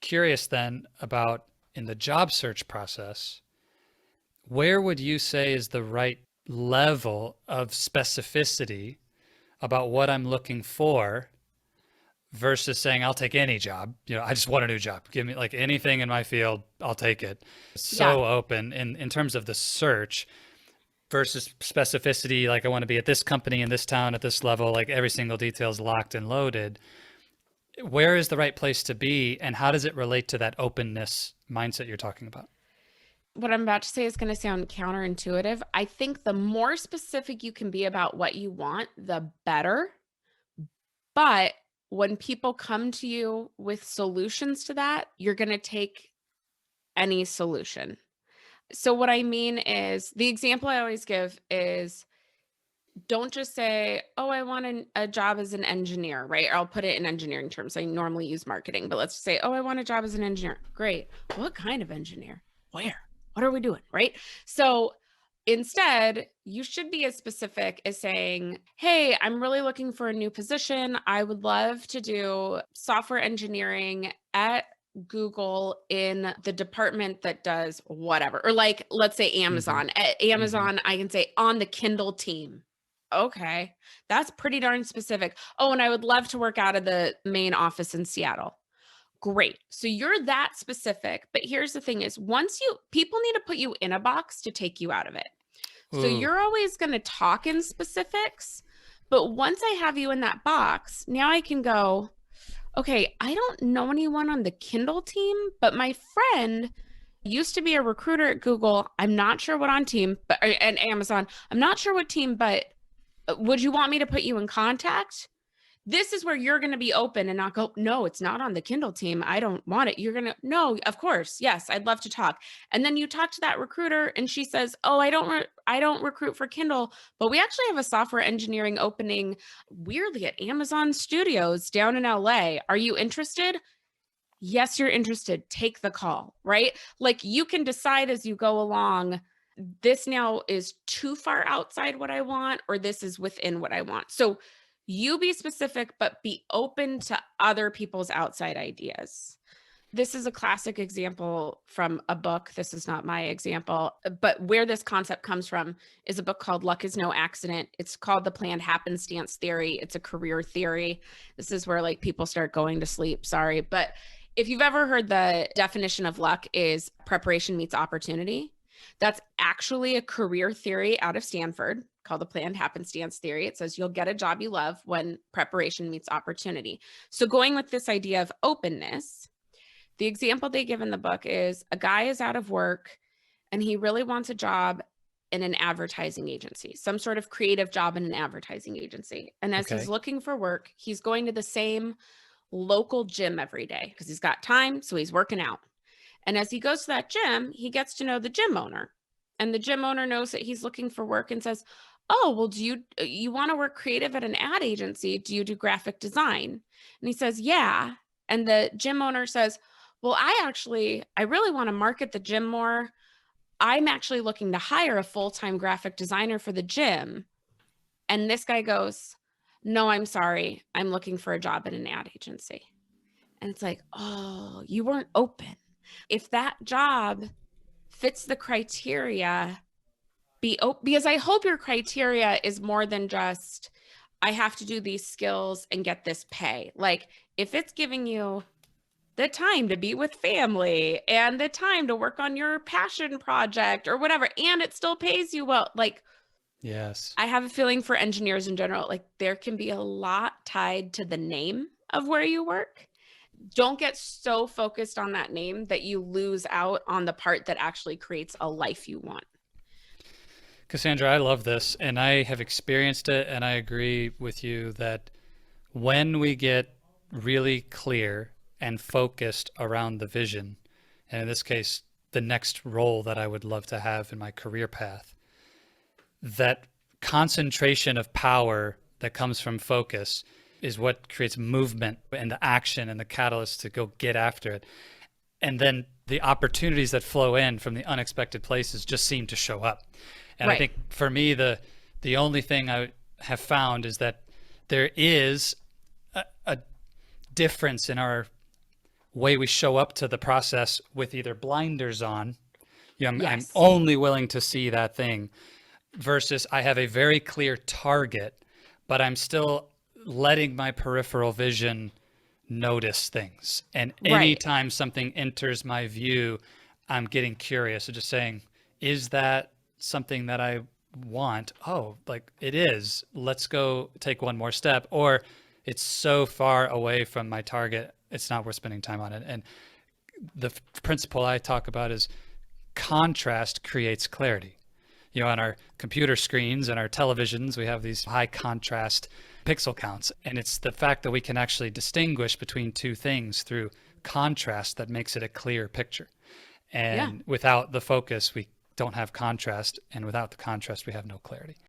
curious then about in the job search process, where would you say is the right level of specificity about what I'm looking for versus saying I'll take any job. I just want a new job. Give me like anything in my field, I'll take it. Yeah. So open in terms of the search versus specificity, like I want to be at this company in this town at this level, like every single detail is locked and loaded. Where is the right place to be and how does it relate to that openness mindset you're talking about? What I'm about to say is going to sound counterintuitive. I think the more specific you can be about what you want, the better. But when people come to you with solutions to that, you're going to take any solution. So what I mean is the example I always give is don't just say, oh, I want a job as an engineer, right? Or I'll put it in engineering terms. I normally use marketing, but let's say, oh, I want a job as an engineer. Great. What kind of engineer? Where? What are we doing? Right? So instead, you should be as specific as saying, hey, I'm really looking for a new position. I would love to do software engineering at Google in the department that does whatever. Or like, let's say Mm-hmm. Amazon. At Mm-hmm. Amazon, I can say on the Kindle team. Okay, that's pretty darn specific. Oh, and I would love to work out of the main office in Seattle. Great. So you're that specific. But here's the thing is people need to put you in a box to take you out of it. So Ooh. you're always going to talk in specifics. But once I have you in that box, now I can go, okay, I don't know anyone on the Kindle team, but my friend used to be a recruiter at Google. I'm not sure what on team, but and Amazon. I'm not sure what team, but would you want me to put you in contact? This is where you're going to be open and not go, no, it's not on the Kindle team. I don't want it. You're going to, no, of course. Yes, I'd love to talk. And then you talk to that recruiter and she says, oh, I don't recruit for Kindle, but we actually have a software engineering opening weirdly at Amazon Studios down in LA. Are you interested? Yes, you're interested. Take the call, right? Like you can decide as you go along, this now is too far outside what I want, or this is within what I want. So you be specific, but be open to other people's outside ideas. This is a classic example from a book. This is not my example, but where this concept comes from is a book called Luck is No Accident. It's called the planned happenstance theory. It's a career theory. This is where like people start going to sleep. Sorry. But if you've ever heard the definition of luck is preparation meets opportunity, that's actually a career theory out of Stanford called the planned happenstance theory. It says you'll get a job you love when preparation meets opportunity. So going with this idea of openness, the example they give in the book is a guy is out of work and he really wants a job in an advertising agency, some sort of creative job in an advertising agency. And as he's Okay. looking for work, he's going to the same local gym every day because he's got time. So he's working out. And as he goes to that gym, he gets to know the gym owner. And the gym owner knows that he's looking for work and says, oh, well, do you want to work creative at an ad agency? Do you do graphic design? And he says, yeah. And the gym owner says, well, I really want to market the gym more. I'm actually looking to hire a full-time graphic designer for the gym. And this guy goes, no, I'm sorry. I'm looking for a job at an ad agency. And it's like, oh, you weren't open. If that job fits the criteria, because I hope your criteria is more than just, I have to do these skills and get this pay. Like if it's giving you the time to be with family and the time to work on your passion project or whatever, and it still pays you well, like Yes. I have a feeling for engineers in general, like there can be a lot tied to the name of where you work. Don't get so focused on that name that you lose out on the part that actually creates a life you want. Cassandra, I love this and I have experienced it and I agree with you that when we get really clear and focused around the vision, and in this case, the next role that I would love to have in my career path, that concentration of power that comes from focus is what creates movement and the action and the catalyst to go get after it. And then the opportunities that flow in from the unexpected places just seem to show up. And I Right. think for me, the only thing I have found is that there is a difference in our way we show up to the process with either blinders on, I'm Yes. only willing to see that thing, versus I have a very clear target, but I'm still letting my peripheral vision notice things. And Right. anytime something enters my view, I'm getting curious. So just saying, is that something that I want? Oh, like it is. Let's go take one more step. Or it's so far away from my target, it's not worth spending time on it. And the principle I talk about is contrast creates clarity. On our computer screens and our televisions, we have these high contrast pixel counts. And it's the fact that we can actually distinguish between two things through contrast that makes it a clear picture. Yeah. And without the focus, we don't have contrast. And without the contrast, we have no clarity.